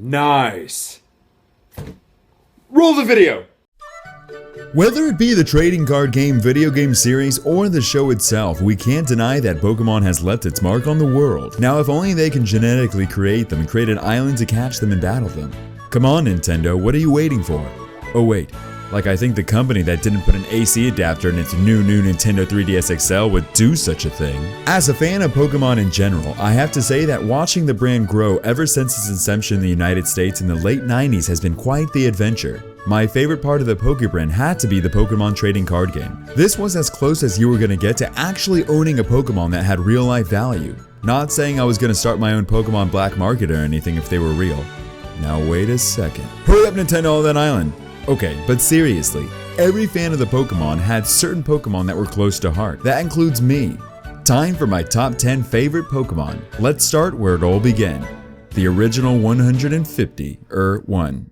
Nice. Roll the video. Whether it be the trading card game, video game series, or the show itself, we can't deny that Pokemon has left its mark on the world. Now, if only they can genetically create them and create an island to catch them and battle them. Come on, Nintendo, what are you waiting for? Oh wait, like I think the company that didn't put an AC adapter in its new Nintendo 3DS XL would do such a thing. As a fan of Pokemon in general, I have to say that watching the brand grow ever since its inception in the United States in the late 90s has been quite the adventure. My favorite part of the Pokebrand had to be the Pokemon trading card game. This was as close as you were gonna get to actually owning a Pokemon that had real life value. Not saying I was gonna start my own Pokemon black market or anything if they were real. Now wait a second. Hurry up, Nintendo on that island. Okay, but seriously, every fan of the Pokemon had certain Pokemon that were close to heart. That includes me. Time for my top 10 favorite Pokemon. Let's start where it all began. The original 150, one.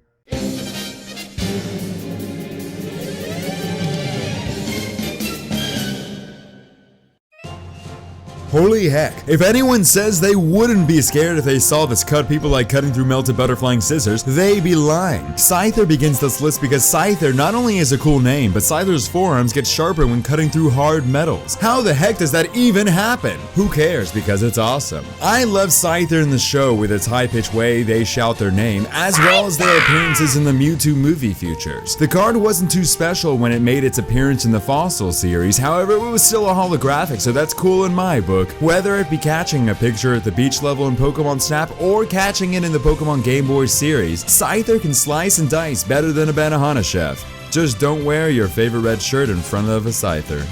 Holy heck, if anyone says they wouldn't be scared if they saw this cut people like cutting through melted butter flying scissors, they be lying. Scyther begins this list because Scyther not only is a cool name, but Scyther's forearms get sharper when cutting through hard metals. How the heck does that even happen? Who cares, because it's awesome. I love Scyther in the show with its high-pitched way they shout their name, as well as their appearances in the Mewtwo movie features. The card wasn't too special when it made its appearance in the Fossil series, however it was still a holographic, so that's cool in my book. Whether it be catching a picture at the beach level in Pokemon Snap or catching it in the Pokemon Game Boy series, Scyther can slice and dice better than a Benihana chef. Just don't wear your favorite red shirt in front of a Scyther.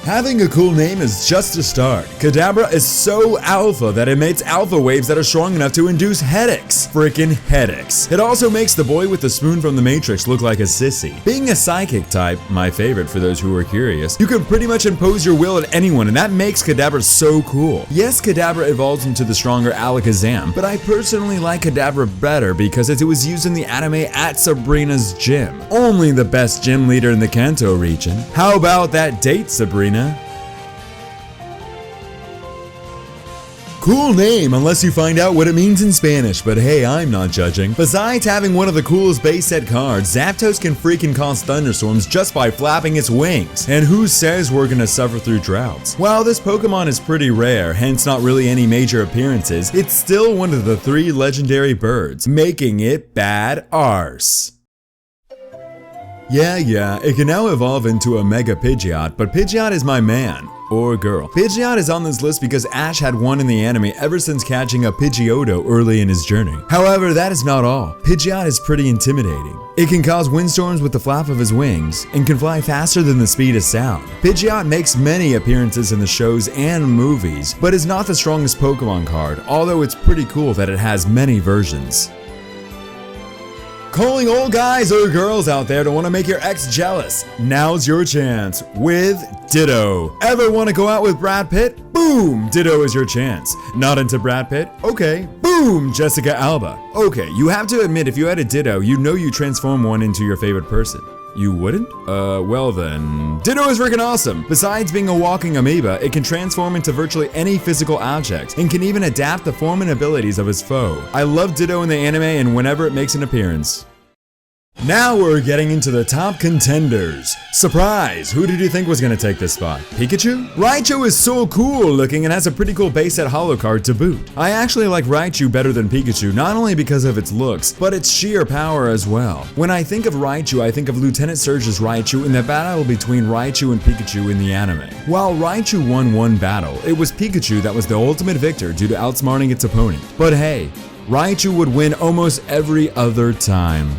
Having a cool name is just a start. Kadabra is so alpha that it emits alpha waves that are strong enough to induce headaches. Freaking headaches. It also makes the boy with the spoon from the Matrix look like a sissy. Being a psychic type, my favorite for those who are curious, you can pretty much impose your will at anyone, and that makes Kadabra so cool. Yes, Kadabra evolves into the stronger Alakazam, but I personally like Kadabra better because it was used in the anime at Sabrina's gym. Only the best gym leader in the Kanto region. How about that date, Sabrina? Cool name unless you find out what it means in Spanish, but hey, I'm not judging. Besides having one of the coolest base set cards, Zapdos can freaking cause thunderstorms just by flapping its wings. And who says we're gonna suffer through droughts? While this Pokemon is pretty rare, hence not really any major appearances, it's still one of the 3 legendary birds, making it bad arse. Yeah, it can now evolve into a Mega Pidgeot, but Pidgeot is my man. Or girl. Pidgeot is on this list because Ash had one in the anime ever since catching a Pidgeotto early in his journey. However, that is not all. Pidgeot is pretty intimidating. It can cause windstorms with the flap of his wings, and can fly faster than the speed of sound. Pidgeot makes many appearances in the shows and movies, but is not the strongest Pokemon card, although it's pretty cool that it has many versions. Calling all guys or girls out there to want to make your ex jealous. Now's your chance with Ditto. Ever want to go out with Brad Pitt? Boom! Ditto is your chance. Not into Brad Pitt? Okay. Boom! Jessica Alba. Okay, you have to admit if you had a Ditto, you know you transform one into your favorite person. You wouldn't? Well then. Ditto is freaking awesome! Besides being a walking amoeba, it can transform into virtually any physical object, and can even adapt the form and abilities of his foe. I love Ditto in the anime and whenever it makes an appearance. Now we're getting into the top contenders. Surprise! Who did you think was gonna take this spot? Pikachu? Raichu is so cool looking and has a pretty cool base set holo card to boot. I actually like Raichu better than Pikachu, not only because of its looks, but its sheer power as well. When I think of Raichu, I think of Lieutenant Surge's Raichu in the battle between Raichu and Pikachu in the anime. While Raichu won one battle, it was Pikachu that was the ultimate victor due to outsmarting its opponent. But hey, Raichu would win almost every other time.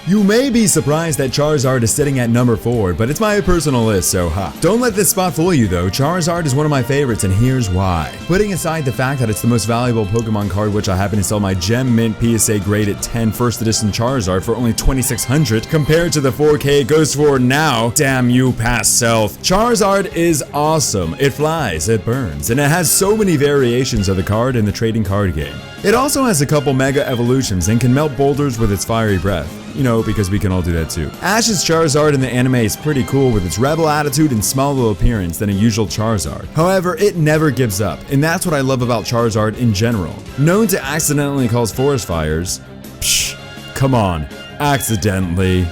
You may be surprised that Charizard is sitting at number 4, but it's my personal list, so ha. Don't let this spot fool you though, Charizard is one of my favorites and here's why. Putting aside the fact that it's the most valuable Pokemon card, which I happen to sell my Gem Mint PSA graded 10 first edition Charizard for only $2,600 compared to the 4K it goes for now, damn you past self. Charizard is awesome, it flies, it burns, and it has so many variations of the card in the trading card game. It also has a couple mega evolutions and can melt boulders with its fiery breath. You know, because we can all do that too. Ash's Charizard in the anime is pretty cool with its rebel attitude and smaller appearance than a usual Charizard. However, it never gives up, and that's what I love about Charizard in general. Known to accidentally cause forest fires. Psh, come on, accidentally.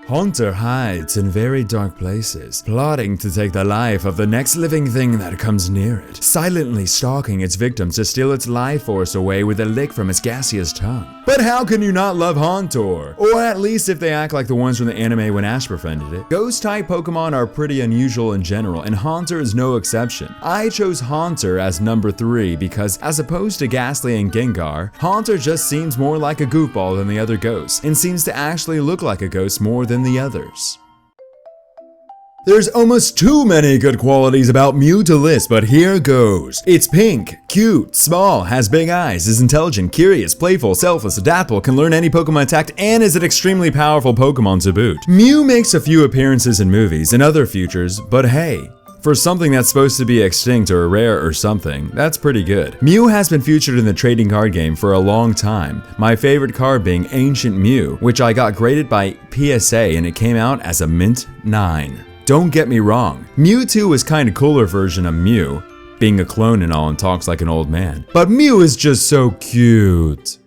Haunter hides in very dark places, plotting to take the life of the next living thing that comes near it, silently stalking its victims to steal its life force away with a lick from its gaseous tongue. But how can you not love Haunter? Or at least if they act like the ones from the anime when Ash befriended it. Ghost-type Pokemon are pretty unusual in general, and Haunter is no exception. I chose Haunter as number 3 because, as opposed to Ghastly and Gengar, Haunter just seems more like a goofball than the other ghosts, and seems to actually look like a ghost more than the others. There's almost too many good qualities about Mew to list, but here goes. It's pink, cute, small, has big eyes, is intelligent, curious, playful, selfless, adaptable, can learn any Pokemon attack, and is an extremely powerful Pokemon to boot. Mew makes a few appearances in movies and other features, but hey, for something that's supposed to be extinct or rare or something, that's pretty good. Mew has been featured in the trading card game for a long time, my favorite card being Ancient Mew, which I got graded by PSA and it came out as a mint 9. Don't get me wrong, Mewtwo is kinda cooler version of Mew, being a clone and all and talks like an old man, but Mew is just so cute.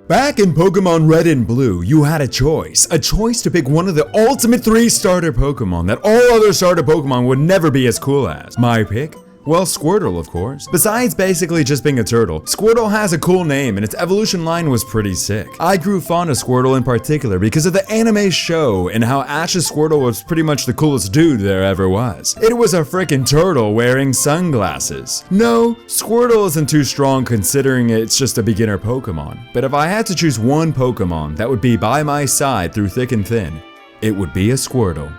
Back in Pokemon Red and Blue, you had a choice to pick one of the ultimate 3 starter Pokemon that all other starter Pokemon would never be as cool as. My pick? Well, Squirtle, of course. Besides basically just being a turtle, Squirtle has a cool name and its evolution line was pretty sick. I grew fond of Squirtle in particular because of the anime show and how Ash's Squirtle was pretty much the coolest dude there ever was. It was a frickin' turtle wearing sunglasses. No, Squirtle isn't too strong considering it's just a beginner Pokemon, but if I had to choose one Pokemon that would be by my side through thick and thin, it would be a Squirtle.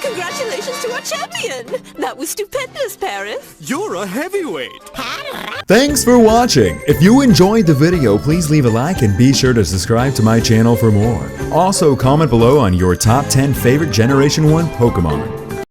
Congratulations to our champion! That was stupendous, Paris! You're a heavyweight! Thanks for watching! If you enjoyed the video, please leave a like and be sure to subscribe to my channel for more. Also, comment below on your top 10 favorite Generation 1 Pokemon.